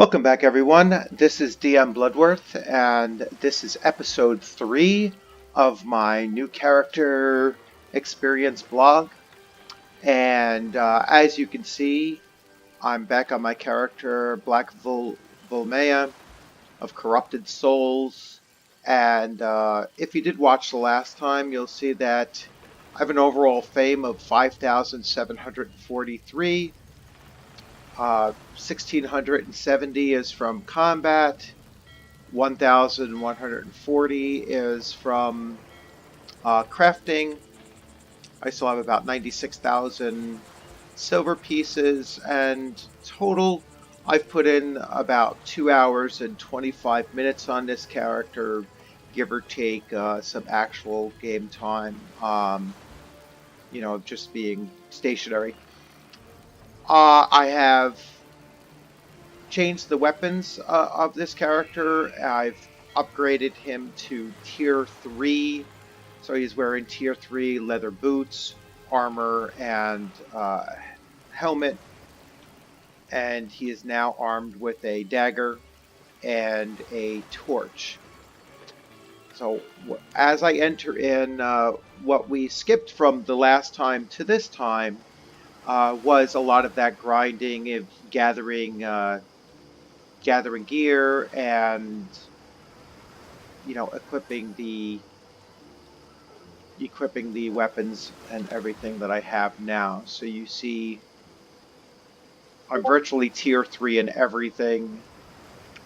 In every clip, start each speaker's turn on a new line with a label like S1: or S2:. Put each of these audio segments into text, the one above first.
S1: Welcome back, everyone. This is DM Bloodworth, and this is episode 3 of my new character experience blog. And as you can see, I'm back on my character, Black Volmea of Corrupted Souls. And if you did watch the last time, you'll see that I have an overall fame of 5,743. 1670 is from combat, 1140 is from crafting. I still have about 96,000 silver pieces, and total I've put in about 2 hours and 25 minutes on this character, give or take some actual game time, just being stationary. I have changed the weapons of this character. I've upgraded him to tier 3, so he's wearing tier 3 leather boots, armor, and helmet, and he is now armed with a dagger and a torch. So as I enter in, what we skipped from the last time to this time was a lot of that grinding of gathering gear and equipping the weapons and everything that I have now. So you see I'm virtually tier 3 in everything.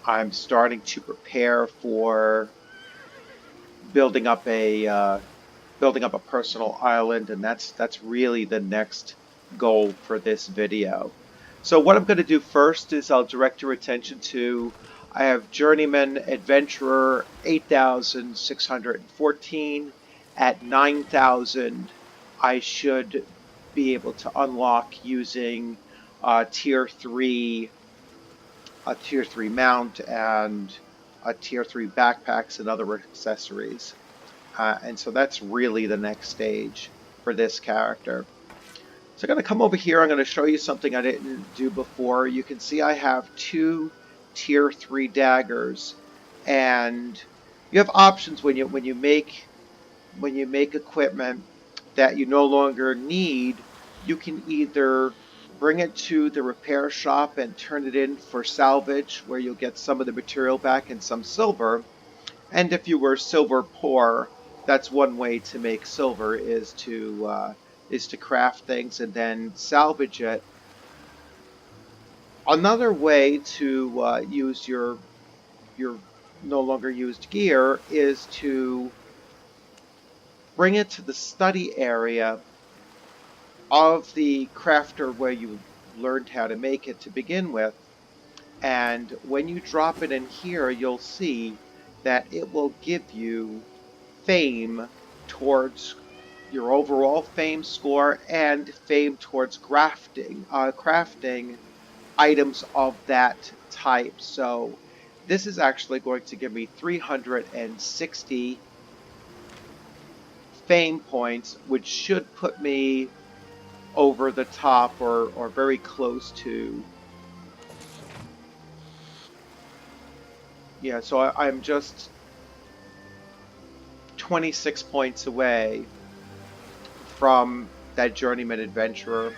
S1: I'm starting to prepare for building up a personal island, and that's really the next goal for this video. So what I'm going to do first is I'll direct your attention to, I have Journeyman Adventurer 8,614. At 9,000 I should be able to unlock using tier 3 a tier 3 mount and a tier 3 backpacks and other accessories. And so that's really the next stage for this character. So I'm going to come over here. I'm going to show you something I didn't do before. You can see I have 2 tier 3 daggers, and you have options when you make equipment that you no longer need. You can either bring it to the repair shop and turn it in for salvage, where you'll get some of the material back and some silver. And if you were silver poor, that's one way to make silver, is to craft things and then salvage it. Another way to use your no longer used gear is to bring it to the study area of the crafter where you learned how to make it to begin with. And when you drop it in here, you'll see that it will give you fame towards your overall fame score and fame towards crafting items of that type. So this is actually going to give me 360 fame points, which should put me over the top or very close to. Yeah, so I'm just 26 points away from that Journeyman Adventurer.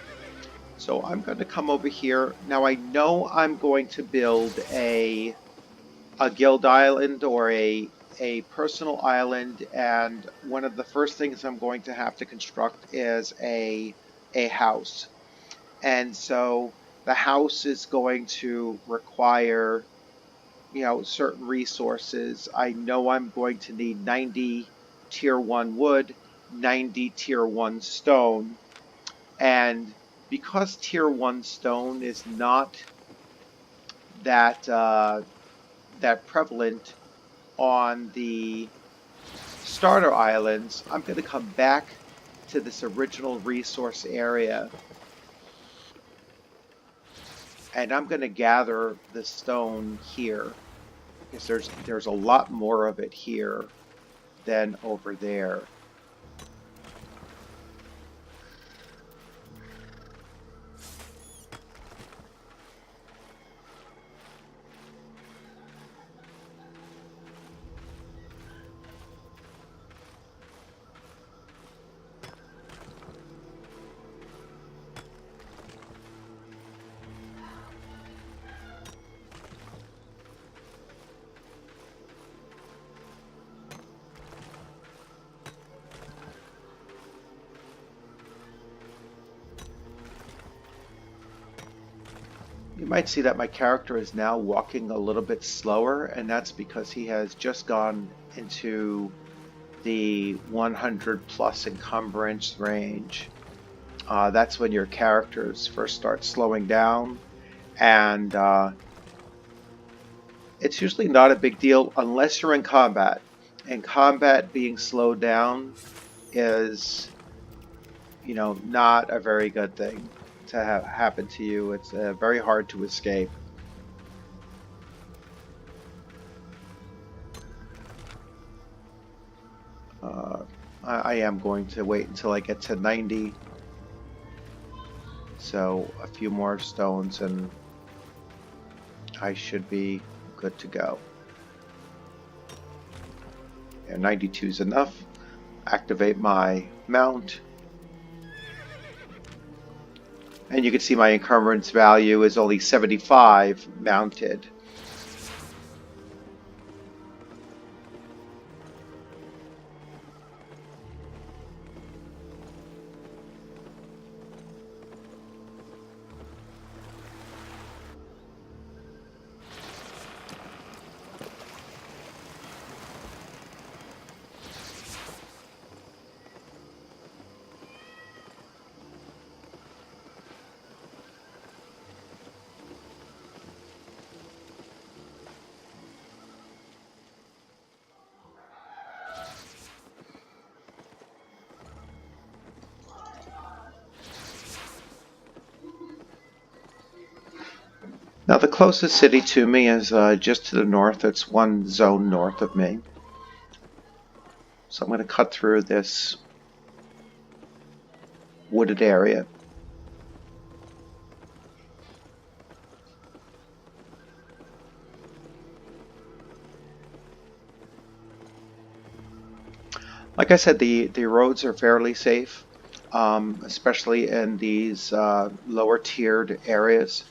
S1: So I'm going to come over here. Now I know I'm going to build a guild island or a personal island, and one of the first things I'm going to have to construct is a house. And so the house is going to require certain resources. I know I'm going to need 90 tier 1 wood, 90 tier 1 stone, and because tier 1 stone is not that prevalent on the starter islands, I'm going to come back to this original resource area, and I'm going to gather the stone here, because there's a lot more of it here than over there. might see that my character is now walking a little bit slower, and that's because he has just gone into the 100 plus encumbrance range. That's when your characters first start slowing down, and it's usually not a big deal unless you're in combat. And combat being slowed down is, not a very good thing to have happen to you. It's very hard to escape. I am going to wait until I get to 90. So a few more stones and I should be good to go. Yeah, 92 is enough. Activate my mount. And you can see my encumbrance value is only 75 mounted. Now the closest city to me is just to the north. It's one zone north of me. So I'm going to cut through this wooded area. Like I said, the roads are fairly safe, especially in these lower tiered areas.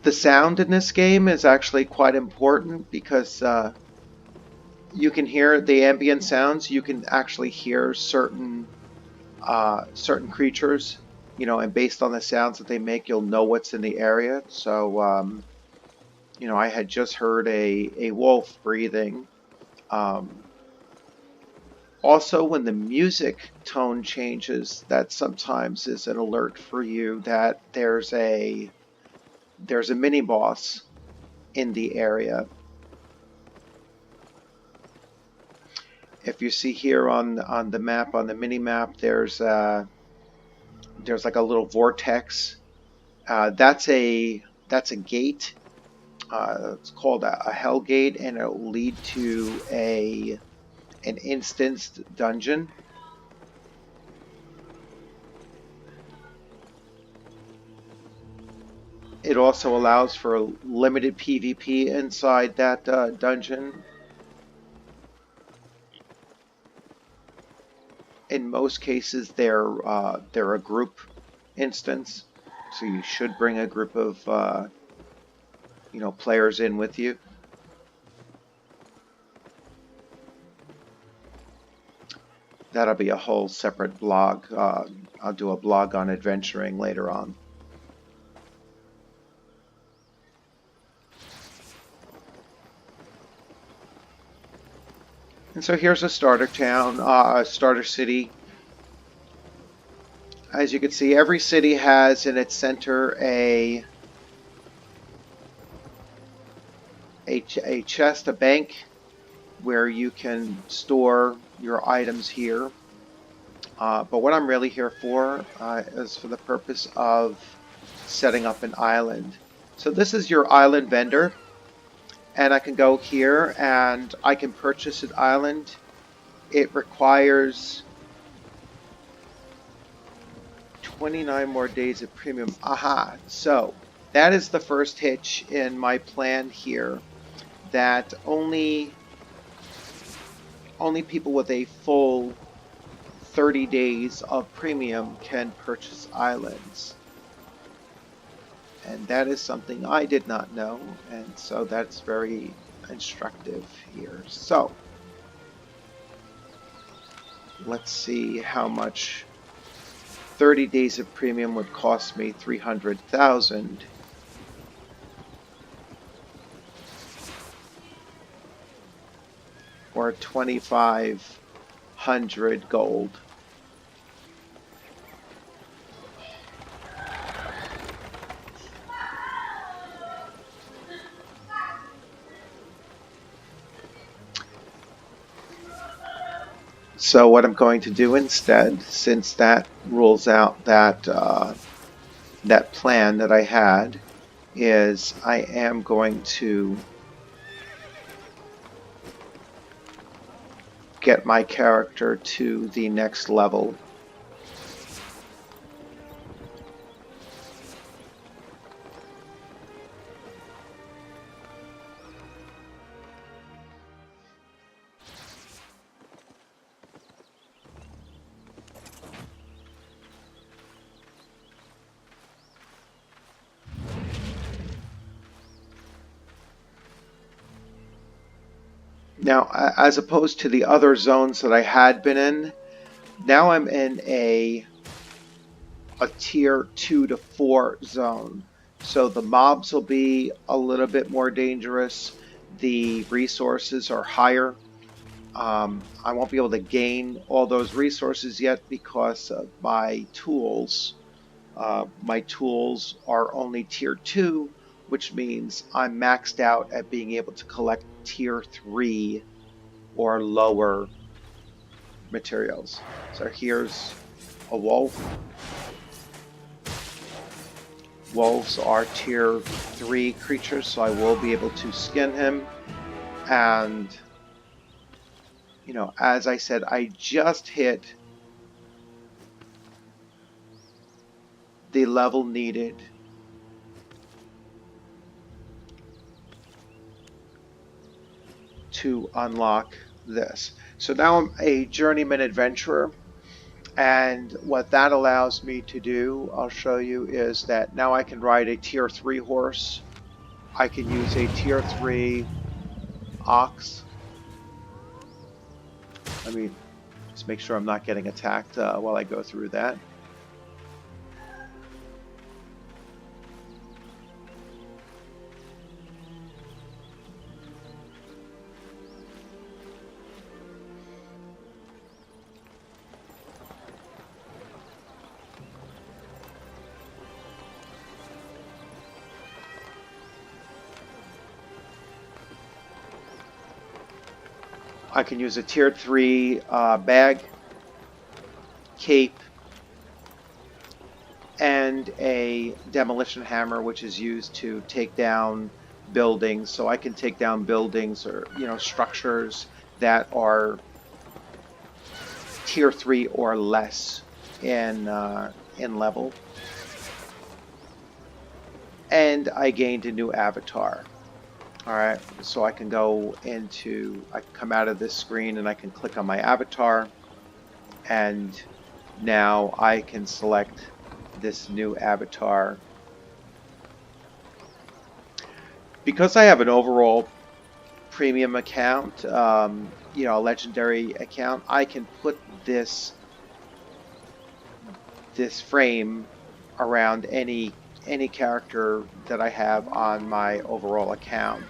S1: The sound in this game is actually quite important because you can hear the ambient sounds. You can actually hear certain creatures, and based on the sounds that they make, you'll know what's in the area. So, I had just heard a wolf breathing. Also, when the music tone changes, that sometimes is an alert for you that there's a mini boss in the area. If you see here on the map, on the mini map, there's like a little vortex. That's a gate. It's called a hell gate, and it will lead to an instanced dungeon. It also allows for limited PvP inside that dungeon. In most cases, they're a group instance, so you should bring a group of players in with you. That'll be a whole separate blog. I'll do a blog on adventuring later on. And so here's a starter town, a starter city. As you can see, every city has in its center a chest, a bank, where you can store your items here. But what I'm really here for is for the purpose of setting up an island. So this is your island vendor. And I can go here and I can purchase an island. It requires 29 more days of premium. Aha! So that is the first hitch in my plan here, that only people with a full 30 days of premium can purchase islands. And that is something I did not know, and so that's very instructive here. So let's see how much 30 days of premium would cost me 300,000. Or 2,500 gold. So what I'm going to do instead, since that rules out that that plan that I had, is I am going to get my character to the next level. Now, as opposed to the other zones that I had been in, now I'm in a tier 2 to 4 zone. So the mobs will be a little bit more dangerous. The resources are higher. I won't be able to gain all those resources yet because of my tools. My tools are only tier 2, which means I'm maxed out at being able to collect tier 3 or lower materials. So here's a wolf. Wolves are tier 3 creatures, so I will be able to skin him. And, you know, as I said, I just hit the level needed to unlock this. So now I'm a Journeyman Adventurer. And what that allows me to do, I'll show you, is that now I can ride a tier 3 horse. I can use a tier 3 ox. Let me just make sure I'm not getting attacked while I go through that. I can use a tier 3 bag, cape, and a demolition hammer, which is used to take down buildings. So I can take down buildings or, you know, structures that are tier 3 or less in level. And I gained a new avatar. All right, so I can go into, I can come out of this screen and I can click on my avatar, and now I can select this new avatar. Because I have an overall premium account, you know, a legendary account, I can put this frame around any character that I have on my overall account.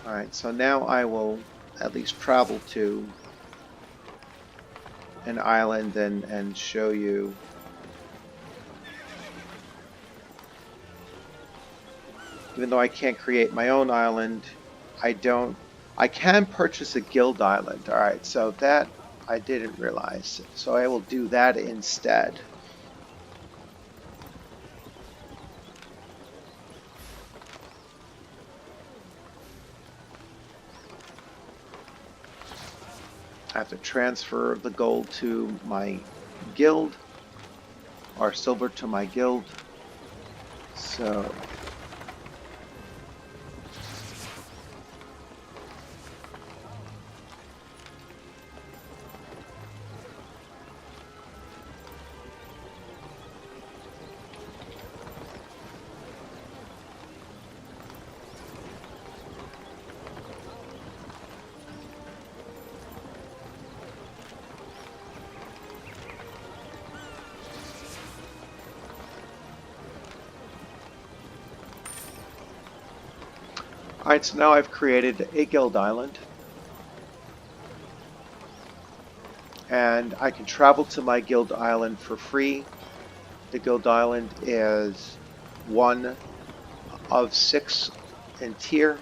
S1: Alright, so now I will at least travel to an island and show you. Even though I can't create my own island, I can purchase a guild island. Alright, so that I didn't realize. So I will do that instead. I have to transfer the gold to my guild, or silver to my guild. So Alright, so now I've created a guild island. And I can travel to my guild island for free. The guild island is 1 of 6 in tier.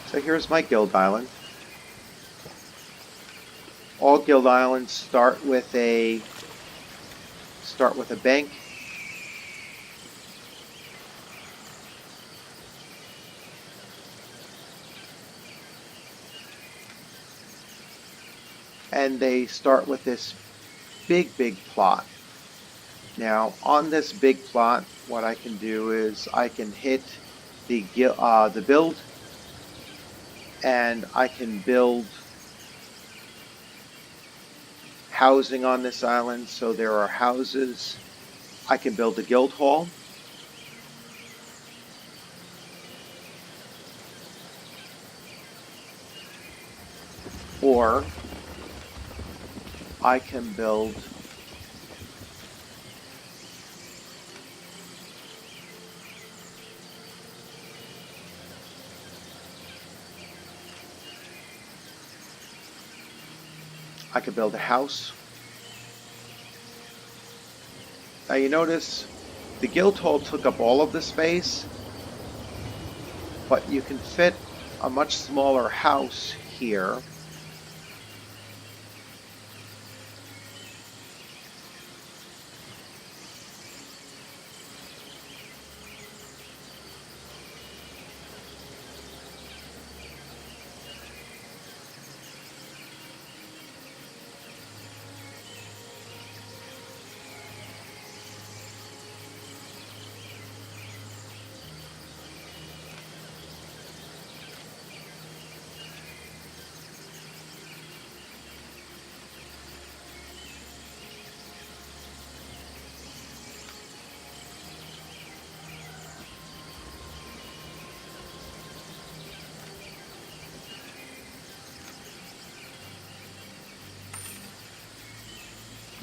S1: So here's my guild island. All guild islands start with a bank. And they start with this big plot. Now on this big plot, what I can do is I can hit the build, and I can build housing on this island. So there are houses. I can build a guild hall. Or I can build a house. Now you notice the guild hall took up all of the space, but you can fit a much smaller house here.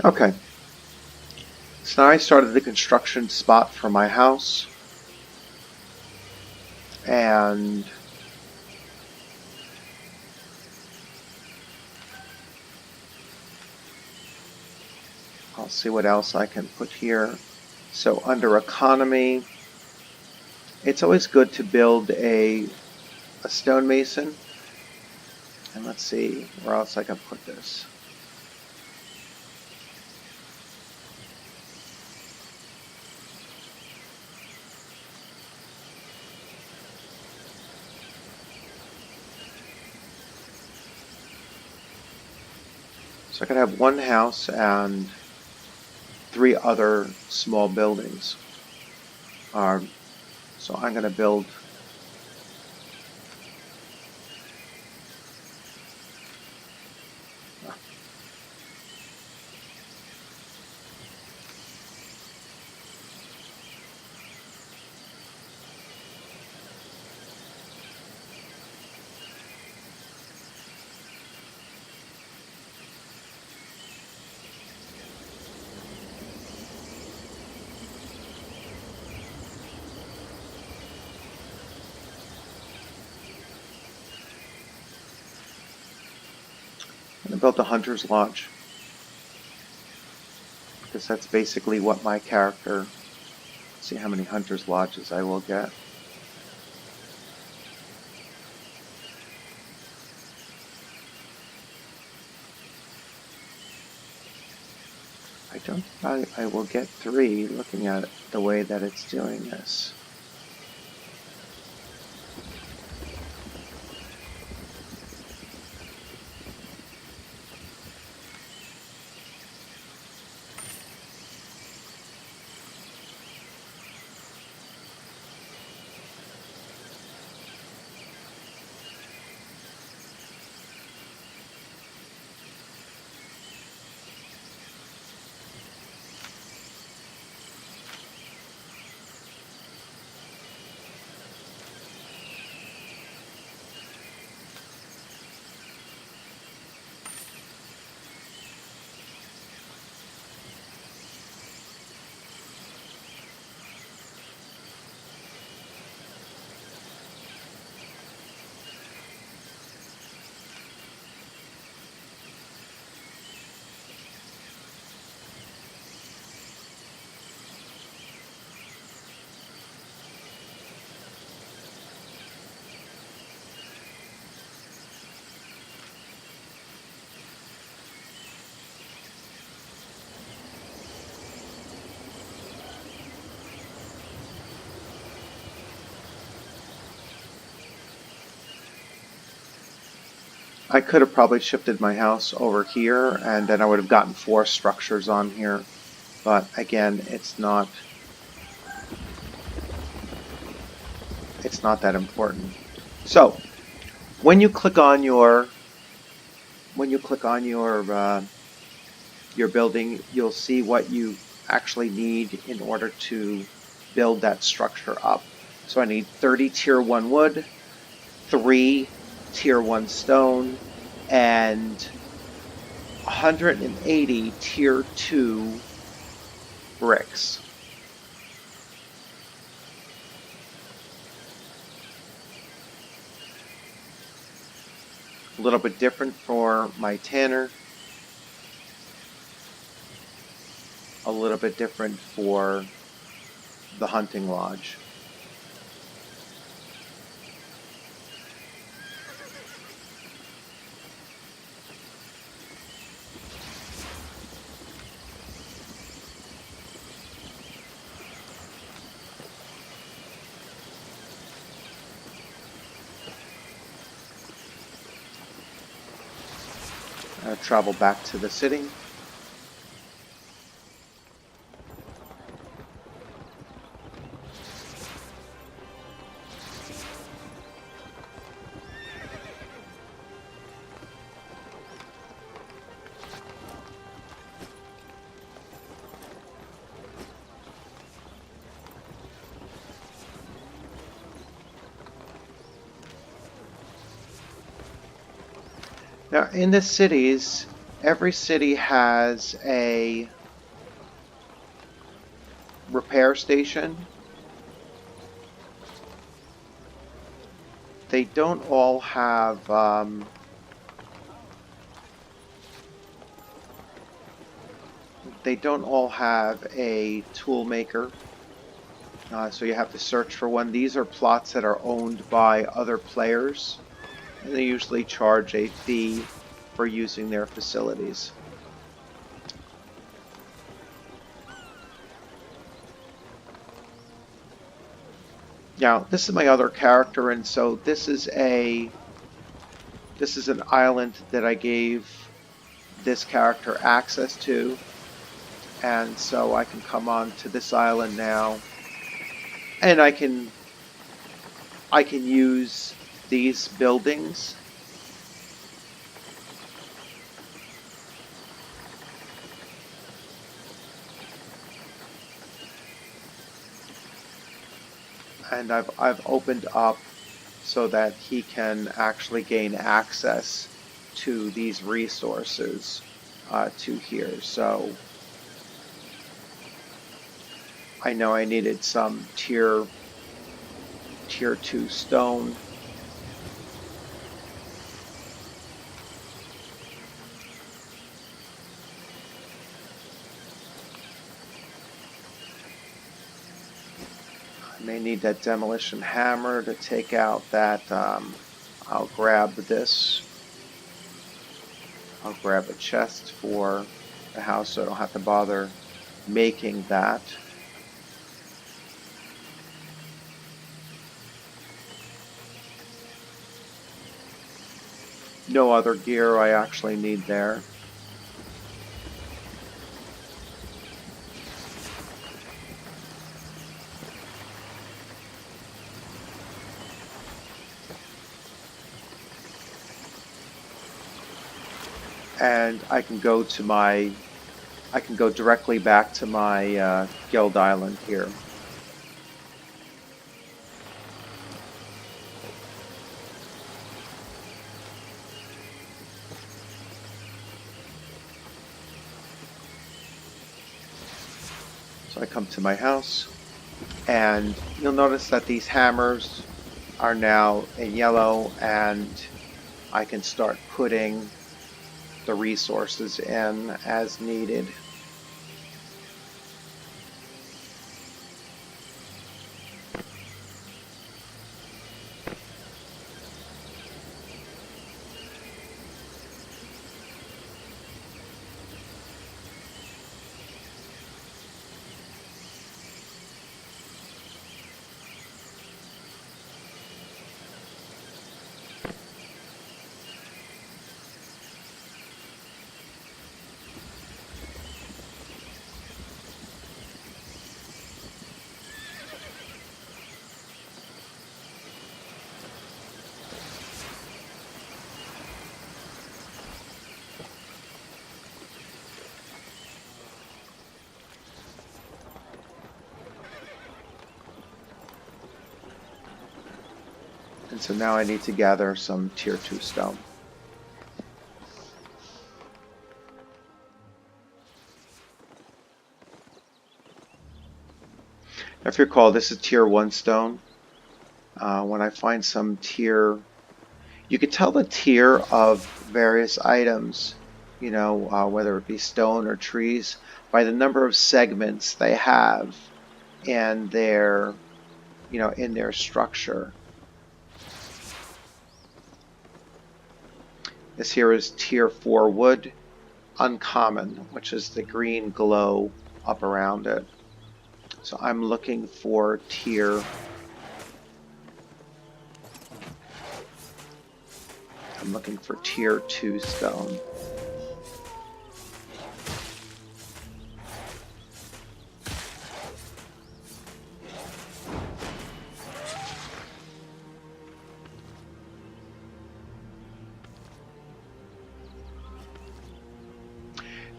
S1: Okay. So now I started the construction spot for my house. And I'll see what else I can put here. So under economy, it's always good to build a stonemason. And let's see where else I can put this. So I could have one house and 3 other small buildings. So I'm going to build I built a hunter's lodge, because that's basically what my character. Let's see how many hunter's lodges I will get. I will get 3 looking at the way that it's doing this. I could have probably shifted my house over here, and then I would have gotten 4 structures on here. But again, it's not that important. So when you click on your your building, you'll see what you actually need in order to build that structure up. So I need 30 tier 1 wood, 3 tier 1 stone, and 180 tier 2 bricks. A little bit different for my tanner. A little bit different for the hunting lodge. Travel back to the city. Now, in the cities, every city has a repair station. They don't all have a tool maker, so you have to search for one. These are plots that are owned by other players, and they usually charge a fee for using their facilities. Now, this is my other character, and so this is an island that I gave this character access to, and so I can come on to this island now, and I can use these buildings. And I've opened up so that he can actually gain access to these resources to here. So I know I needed some tier 2 stone. I may need that demolition hammer to take out that. I'll grab this. I'll grab a chest for the house so I don't have to bother making that. No other gear I actually need there. And I can go directly back to my guild island here. So I come to my house, and you'll notice that these hammers are now in yellow, and I can start putting the resources in as needed. And so now I need to gather some tier 2 stone. If you recall, this is tier 1 stone. When I find some tier, you could tell the tier of various items, you know, whether it be stone or trees, by the number of segments they have and their, you know, in their structure. This here is tier 4 wood, uncommon, which is the green glow up around it. So I'm looking for tier, I'm looking for tier 2 stone.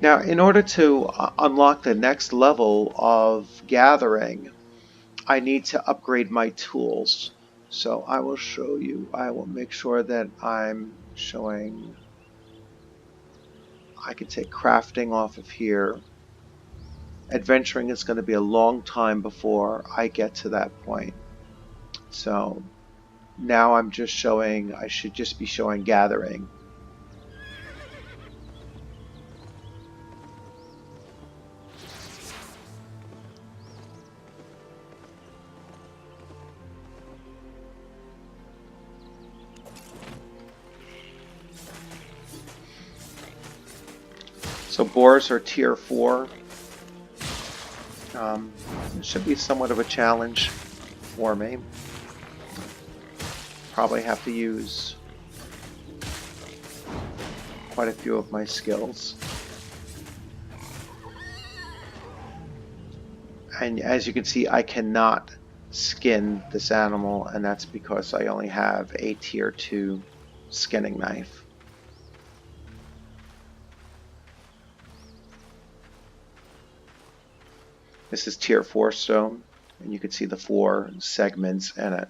S1: Now, in order to unlock the next level of gathering, I need to upgrade my tools. So I will show you, I will make sure that I'm showing, I can take crafting off of here. Adventuring is going to be a long time before I get to that point. So now I'm just showing, I should just be showing gathering. So boars are tier 4. It should be somewhat of a challenge for me. Probably have to use quite a few of my skills. And as you can see, I cannot skin this animal, and that's because I only have a tier 2 skinning knife. This is tier 4 stone, and you can see the 4 segments in it.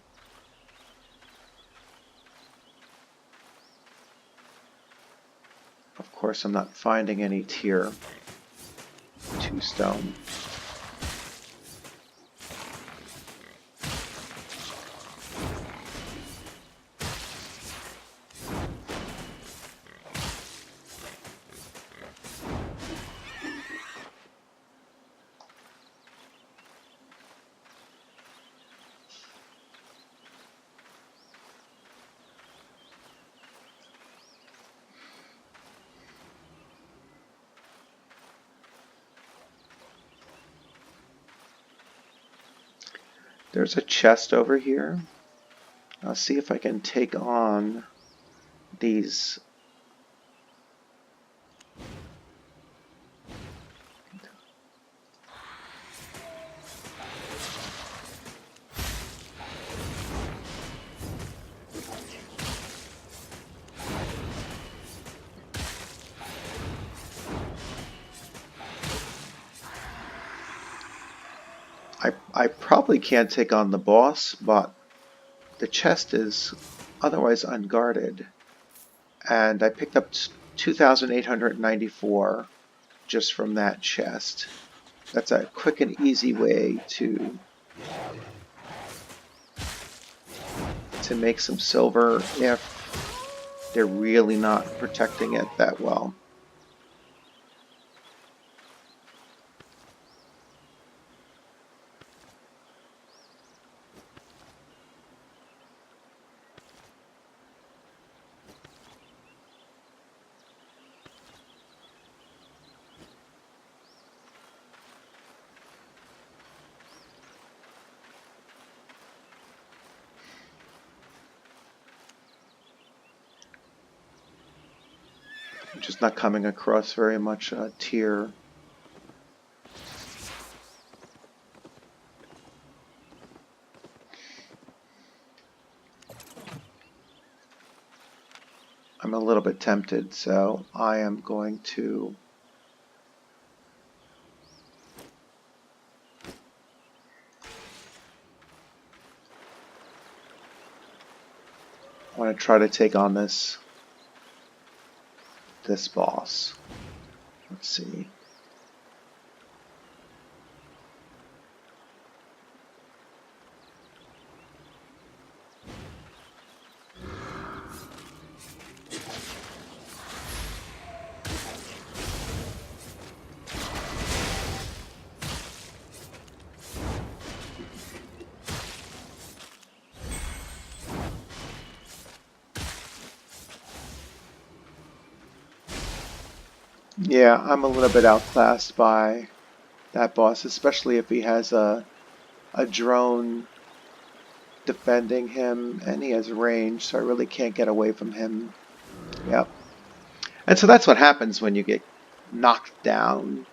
S1: Of course, I'm not finding any tier 2 stone. There's a chest over here. I'll see if I can take on these. I probably can't take on the boss, but the chest is otherwise unguarded. And I picked up 2,894 just from that chest. That's a quick and easy way to make some silver if they're really not protecting it that well. I'm just not coming across very much tier. I'm a little bit tempted, so I am going to want to try to take on this boss. Let's see. Yeah, I'm a little bit outclassed by that boss, especially if he has a drone defending him and he has range, so I really can't get away from him. Yep. And so that's what happens when you get knocked down.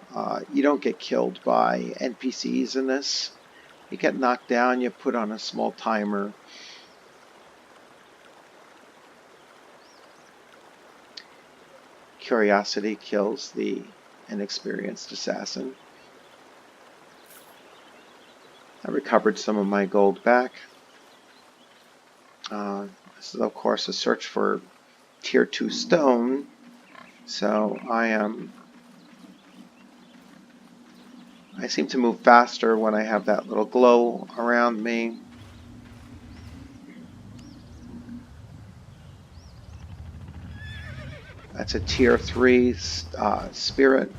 S1: You don't get killed by NPCs in this. You get knocked down, you put on a small timer. Curiosity kills the inexperienced assassin. I recovered some of my gold back. This is, of course, a search for Tier 2 stone. So I seem to move faster when I have that little glow around me. That's a Tier 3 spirit.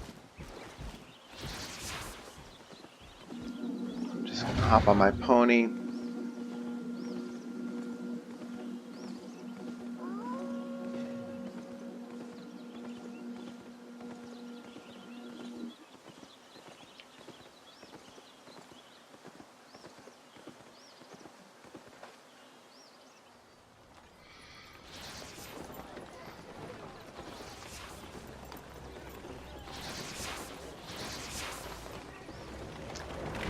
S1: I'm just going to hop on my pony.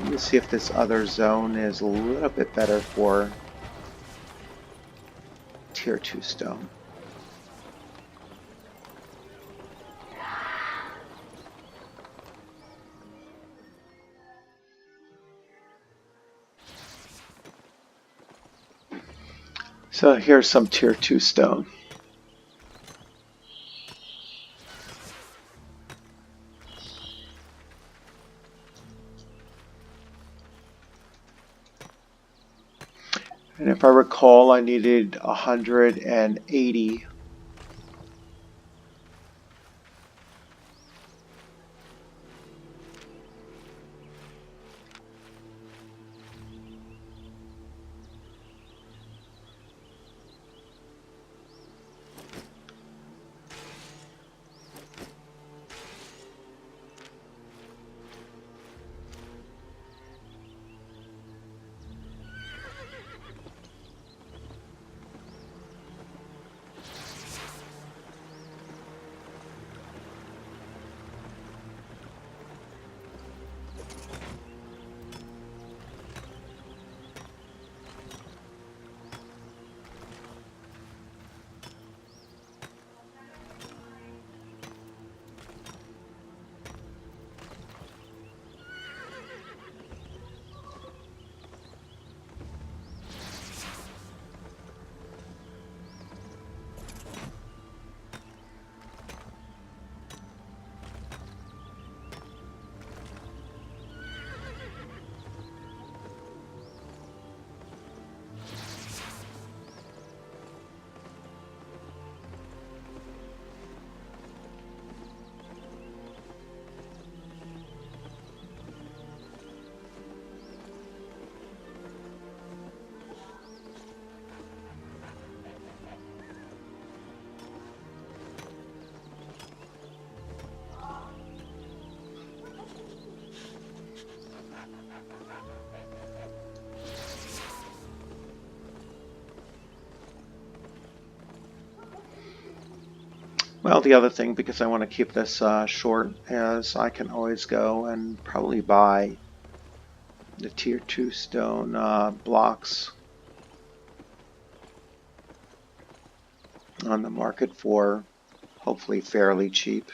S1: Let me see if this other zone is a little bit better for Tier 2 stone. So here's some Tier 2 stone. And if I recall, I needed 180. Well, the other thing, because I want to keep this short, is I can always go and probably buy the Tier 2 stone blocks on the market for hopefully fairly cheap.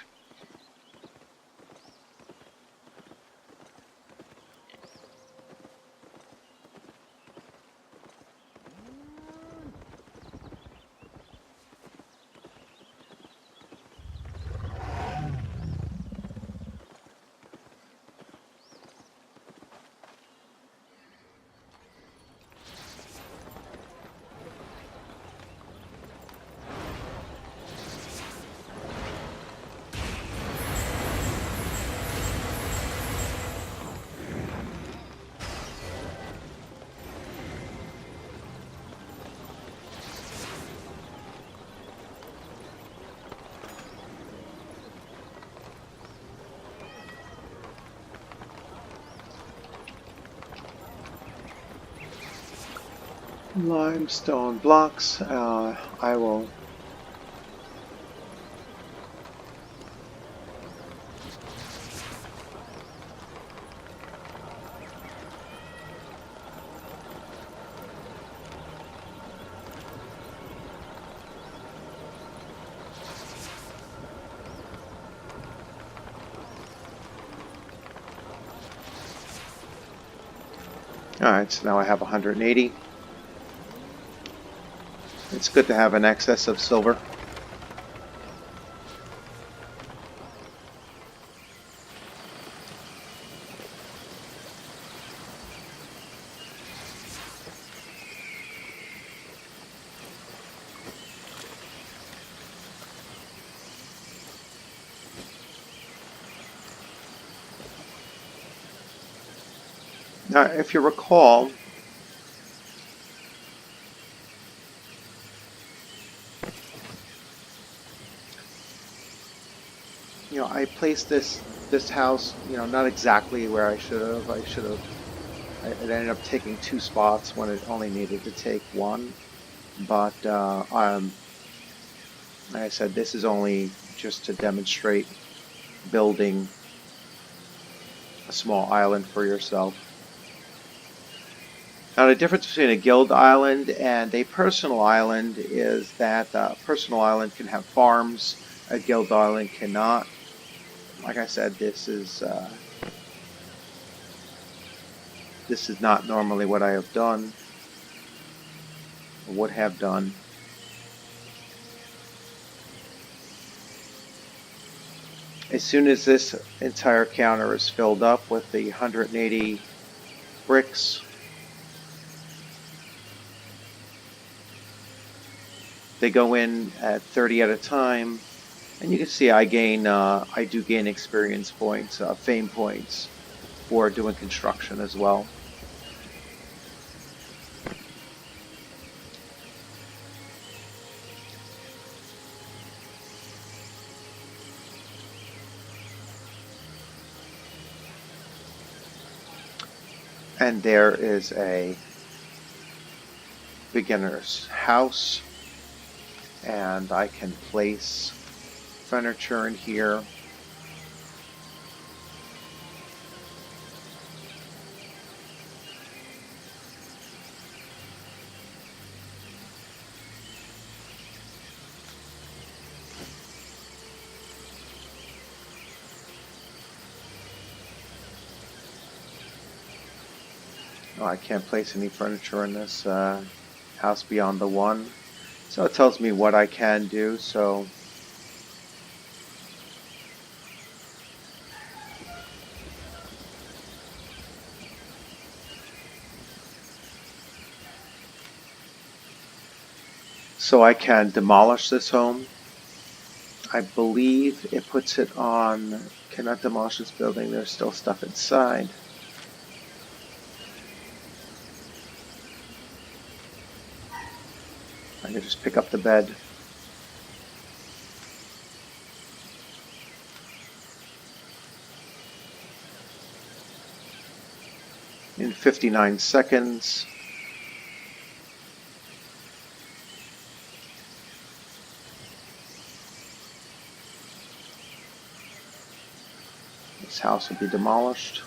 S1: limestone blocks. I will. Alright, so now I have 180. It's good to have an excess of silver. Now, if you recall, I placed this house, not exactly where I should have. It ended up taking 2 spots when it only needed to take 1. But like I said, this is only just to demonstrate building a small island for yourself. Now, the difference between a guild island and a personal island is that a personal island can have farms, a guild island cannot. Like I said, this is not normally what I have done, or would have done. As soon as this entire counter is filled up with the 180 bricks, they go in at 30 at a time, and you can see I do gain experience points, fame points for doing construction as well. And there is a beginner's house, and I can place furniture in here. Oh, I can't place any furniture in this house beyond the 1. So it tells me what I can do. So I can demolish this home. I believe it puts it on, cannot demolish this building, there's still stuff inside. I can just pick up the bed. In 59 seconds. This house will be demolished.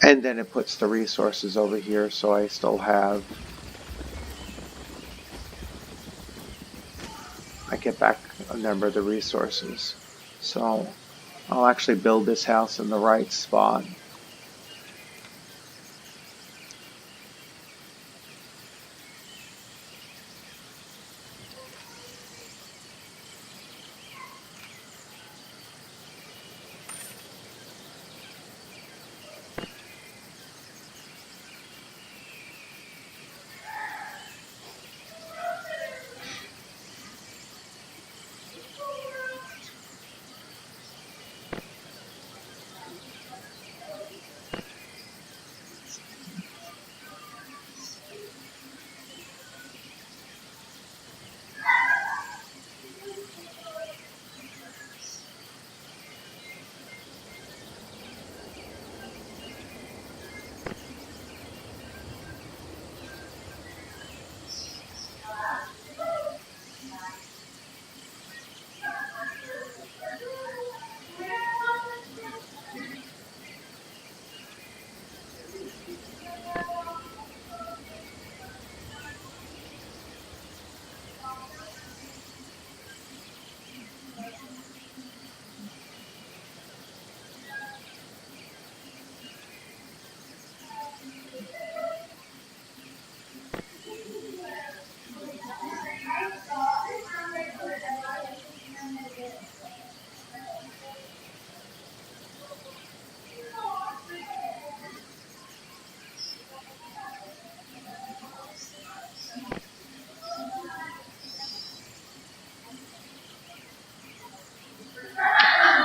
S1: And then it puts the resources over here, so I still have, I get back a number of the resources. So I'll actually build this house in the right spot.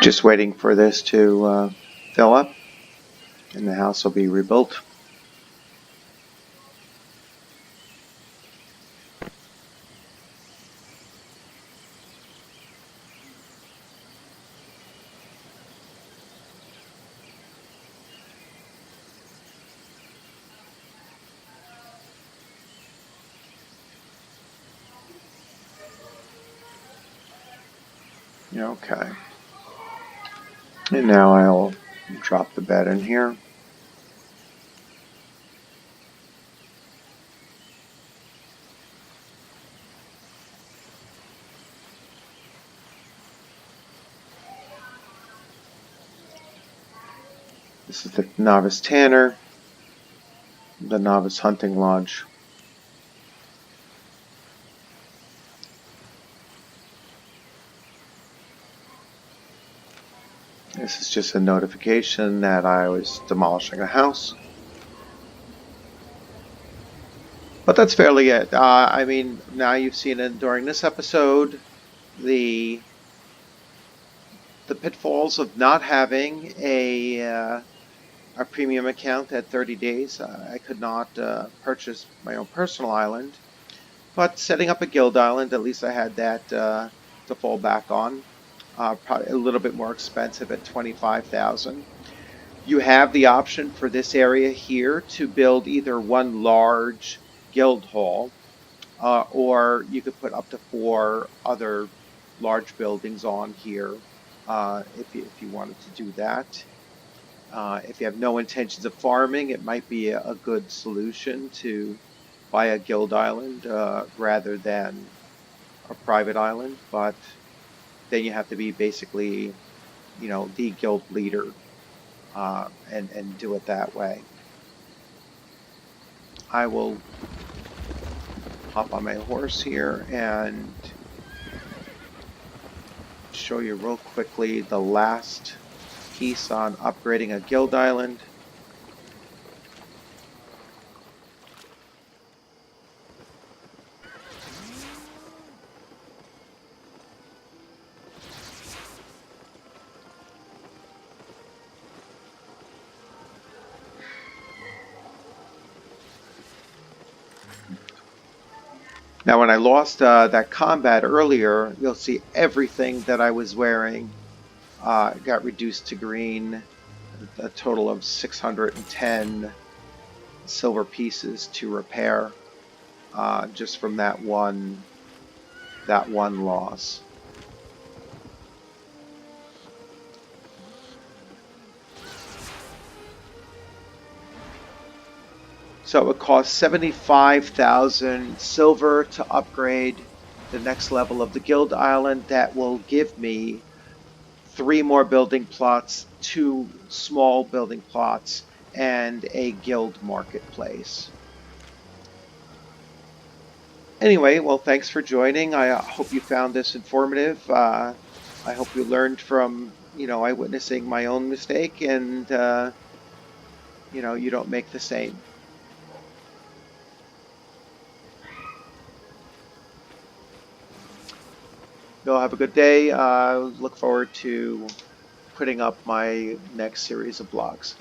S1: Just waiting for this to fill up, and the house will be rebuilt. Okay. And now I'll drop the bed in here. This is the Novice Tanner, the Novice Hunting Lodge. This is just a notification that I was demolishing a house. But that's fairly it. I mean, now you've seen it during this episode, the pitfalls of not having a premium account at 30 days. I could not purchase my own personal island, but setting up a guild island, at least I had that to fall back on. Probably a little bit more expensive at 25,000. You have the option for this area here to build either one large guild hall, or you could put up to 4 other large buildings on here if you wanted to do that. If you have no intentions of farming, it might be a good solution to buy a guild island rather than a private island, but then you have to be basically, the guild leader and do it that way. I will hop on my horse here and show you real quickly the last piece on upgrading a guild island. Now, when I lost that combat earlier, you'll see everything that I was wearing got reduced to green. A total of 610 silver pieces to repair just from that one loss. So it costs 75,000 silver to upgrade the next level of the guild island. That will give me 3 more building plots, 2 small building plots, and a guild marketplace. Anyway, well, thanks for joining. I hope you found this informative. I hope you learned from, eyewitnessing my own mistake, and, you don't make the same. You'll have a good day. Look forward to putting up my next series of vlogs.